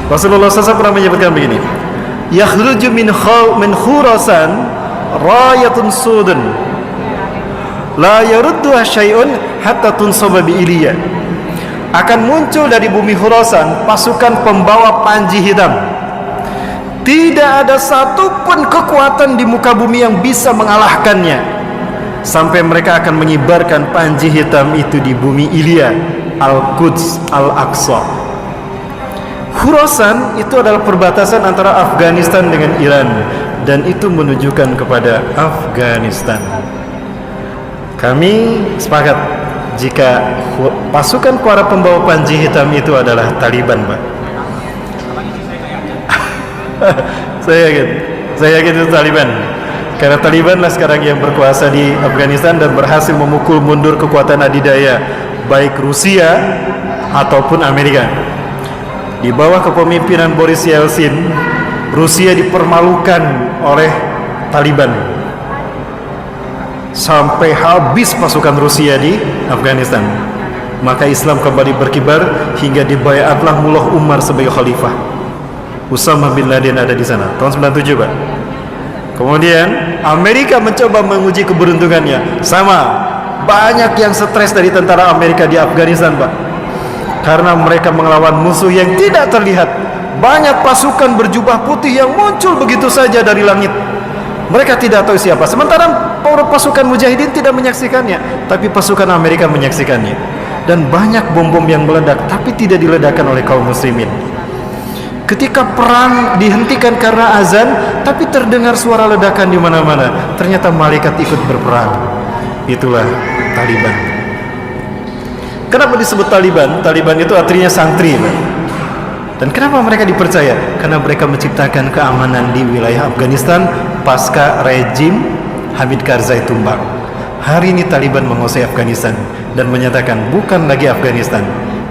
Rasulullah SAW pernah menyebutkan begini, yakhruju min Khurasan rayatun sudun la yarudduha syai'un hatta tunsaba bi Iliya. Akan muncul dari bumi Khurasan pasukan pembawa panji hitam. Tidak ada satupun kekuatan di muka bumi yang bisa mengalahkannya, sampai mereka akan mengibarkan panji hitam itu di bumi Iliya, Al-Quds, Al-Aqsa. Khurasan itu adalah perbatasan antara Afghanistan dengan Iran, dan itu menunjukkan kepada Afghanistan. Kami sepakat jika pasukan para pembawa panji hitam itu adalah Taliban, Pak. Saya yakin itu Taliban, karena Taliban lah sekarang yang berkuasa di Afghanistan dan berhasil memukul mundur kekuatan adidaya baik Rusia ataupun Amerika. Di bawah kepemimpinan Boris Yeltsin, Rusia dipermalukan oleh Taliban sampai habis pasukan Rusia di Afghanistan. Maka Islam kembali berkibar hingga dibayatlah Mullah Umar sebagai khalifah. Usama bin Laden ada di sana tahun 97, Pak. Kemudian Amerika mencoba menguji keberuntungannya. Sama, banyak yang stres dari tentara Amerika di Afghanistan, Pak, karena mereka melawan musuh yang tidak terlihat. Banyak pasukan berjubah putih yang muncul begitu saja dari langit. Mereka tidak tahu siapa. Sementara pasukan mujahidin tidak menyaksikannya, tapi pasukan Amerika menyaksikannya. Dan banyak bom-bom yang meledak, tapi tidak diledakkan oleh kaum muslimin. Ketika perang dihentikan karena azan, tapi terdengar suara ledakan di mana-mana. Ternyata malaikat ikut berperang. Itulah Taliban. Kenapa disebut Taliban? Taliban itu artinya santri, Pak. Dan kenapa mereka dipercaya? Karena mereka menciptakan keamanan di wilayah Afghanistan pasca rejim Hamid Karzai tumbang. Hari ini Taliban menguasai Afghanistan dan menyatakan bukan lagi Afghanistan,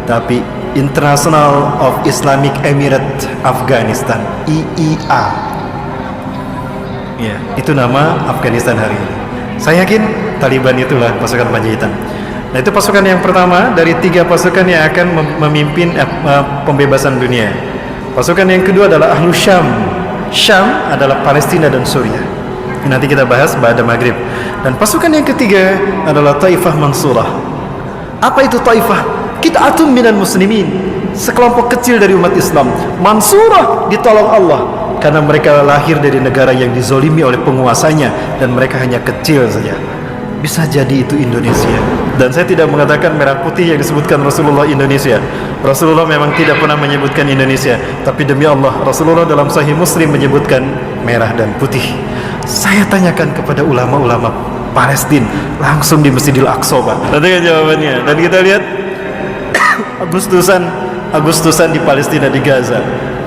tapi International of Islamic Emirate Afghanistan, IIA. Ya, itu nama Afghanistan hari ini. Saya yakin Taliban itulah pasukan panji hitam. Nah, itu pasukan yang pertama dari 3 pasukan yang akan memimpin pembebasan dunia. Pasukan yang kedua adalah Ahlu Syam. Syam adalah Palestina dan Suriah. Nanti kita bahas pada maghrib. Dan pasukan yang ketiga adalah Taifah Mansurah. Apa itu Taifah? Qit'atun minal muslimin, sekelompok kecil dari umat Islam. Mansurah, ditolong Allah, karena mereka lahir dari negara yang dizolimi oleh penguasanya, dan mereka hanya kecil saja. Bisa jadi itu Indonesia. Dan saya tidak mengatakan merah putih yang disebutkan Rasulullah Indonesia. Rasulullah memang tidak pernah menyebutkan Indonesia, tapi demi Allah, Rasulullah dalam Sahih Muslim menyebutkan merah dan putih. Saya tanyakan kepada ulama-ulama Palestina langsung di Masjidil Aqsa, Pak. Nanti kan jawabannya. Dan kita lihat Agustusan di Palestina, di Gaza,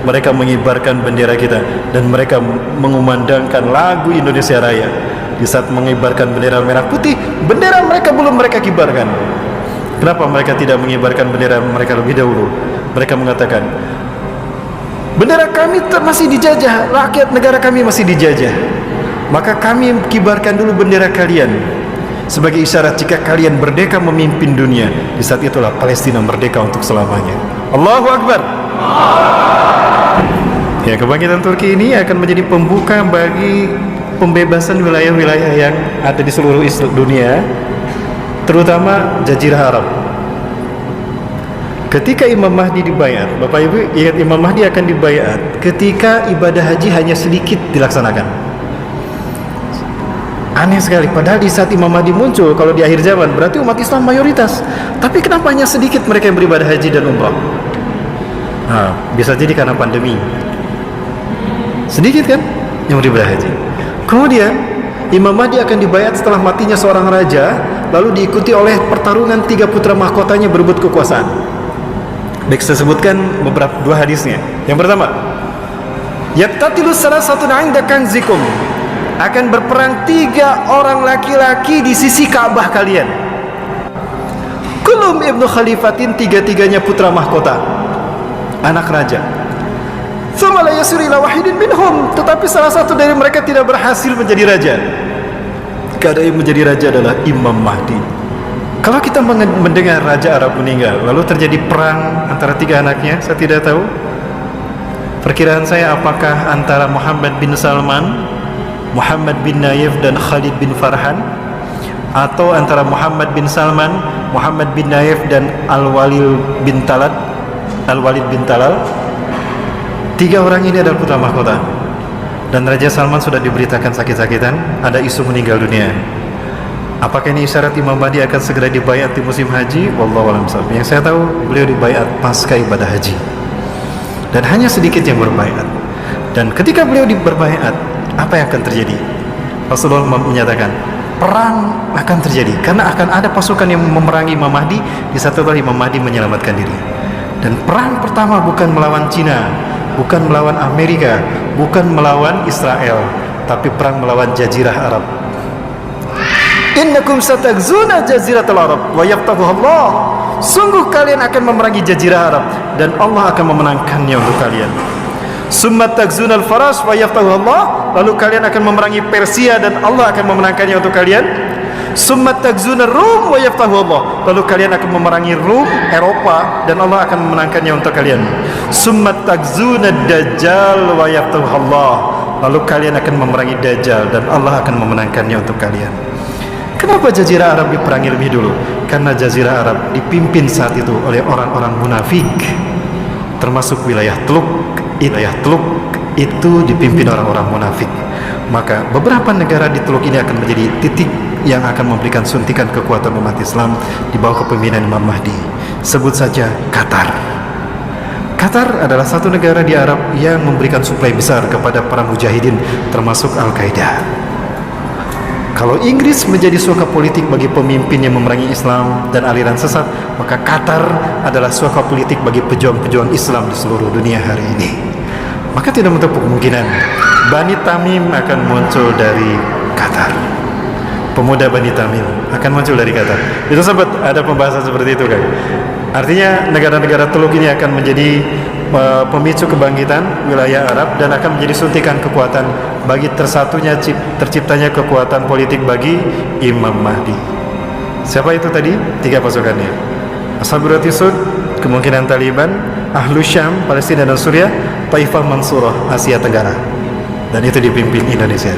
mereka mengibarkan bendera kita dan mereka mengumandangkan lagu Indonesia Raya. Di saat mengibarkan bendera merah putih, bendera mereka belum mereka kibarkan. Kenapa mereka tidak mengibarkan bendera mereka lebih dahulu? Mereka mengatakan, bendera kami masih dijajah, rakyat negara kami masih dijajah, maka kami kibarkan dulu bendera kalian sebagai isyarat jika kalian merdeka memimpin dunia. Di saat itulah Palestina merdeka untuk selamanya. Allahu Akbar. Ya, kebangkitan Turki ini akan menjadi pembuka bagi pembebasan wilayah-wilayah yang ada di seluruh dunia, terutama Jazirah Arab. Ketika Imam Mahdi dibayat, Bapak Ibu ingat Imam Mahdi akan dibayat ketika ibadah haji hanya sedikit dilaksanakan. Aneh sekali, padahal di saat Imam Mahdi muncul, kalau di akhir zaman berarti umat Islam mayoritas. Tapi kenapa hanya sedikit mereka yang beribadah haji dan umrah? Nah, bisa jadi karena pandemi. Sedikit kan yang beribadah haji. Kemudian Imam Mahdi akan dibayat setelah matinya seorang raja, lalu diikuti oleh pertarungan 3 putra mahkotanya berebut kekuasaan. Baik, saya sebutkan beberapa 2 hadisnya. Yang pertama, yaqtatilu salasatun 'inda kanzikum, akan berperang 3 orang laki-laki di sisi Ka'bah kalian. Kulum ibnu khalifatin, 3-tiganya putra mahkota, anak raja. Tsumma la yasiru ila wahidin minhum, tetapi salah satu dari mereka tidak berhasil menjadi raja. Karena yang menjadi raja adalah Imam Mahdi. Kalau kita mendengar raja Arab meninggal, lalu terjadi perang antara 3 anaknya, saya tidak tahu. Perkiraan saya apakah antara Muhammad bin Salman, Muhammad bin Nayef dan Khalid bin Farhan, atau antara Muhammad bin Salman, Muhammad bin Nayef dan Al-Walid bin Talal. Tiga orang ini adalah putra mahkota, dan Raja Salman sudah diberitakan sakit-sakitan, ada isu meninggal dunia. Apakah ini isyarat Imam Mahdi akan segera dibaiat di musim haji? Wallahu a'lam bishawab. Yang saya tahu, beliau dibaiat pasca ibadah haji, dan hanya sedikit yang berbaiat. Dan ketika beliau berbaiat, apa yang akan terjadi? Rasulullah menyatakan perang akan terjadi, karena akan ada pasukan yang memerangi Imam Mahdi di satu kali Imam Mahdi menyelamatkan diri. Dan perang pertama bukan melawan Cina, bukan melawan Amerika, bukan melawan Israel, tapi perang melawan Jazirah Arab. Innakum satagzuna jaziratal Arab wa yaftahuha Allah. Sungguh kalian akan memerangi Jazirah Arab, dan Allah akan memenangkannya untuk kalian. Summa tagzunal faras wa yaftahuha Allah. Lalu kalian akan memerangi Persia, dan Allah akan memenangkannya untuk kalian. Summa tagzunar Rum wa yaftahuha Allah. Lalu kalian akan memerangi Rum, Eropa, dan Allah akan memenangkannya untuk kalian. Summa tagzunad Dajjal wa yaftahuha Allah. Lalu kalian akan memerangi Dajjal, dan Allah akan memenangkannya untuk kalian. Kenapa Jazirah Arab diperangi lebih dulu? Karena Jazirah Arab dipimpin saat itu oleh orang-orang munafik, termasuk wilayah Teluk. Wilayah Teluk itu dipimpin orang-orang munafik. Maka beberapa negara di Teluk ini akan menjadi titik yang akan memberikan suntikan kekuatan umat Islam di bawah kepemimpinan Imam Mahdi. Sebut saja Qatar. Qatar adalah satu negara di Arab yang memberikan suplai besar kepada para mujahidin, termasuk Al-Qaeda. Kalau Inggris menjadi suaka politik bagi pemimpin yang memerangi Islam dan aliran sesat, maka Qatar adalah suaka politik bagi pejuang-pejuang Islam di seluruh dunia hari ini. Maka tidak menutup kemungkinan Bani Tamim akan muncul dari Qatar. Pemuda Bani Tamim akan muncul dari Qatar. Itu sempat ada pembahasan seperti itu kan. Artinya negara-negara Teluk ini akan menjadi pemicu kebangkitan wilayah Arab, dan akan menjadi suntikan kekuatan bagi terciptanya kekuatan politik bagi Imam Mahdi. Siapa itu tadi? Tiga pasukannya: Ashabul Sud, kemungkinan Taliban; Ahlus Syam, Palestina dan Suriah; Taifah Mansurah, Asia Tenggara. Dan itu dipimpin Indonesia.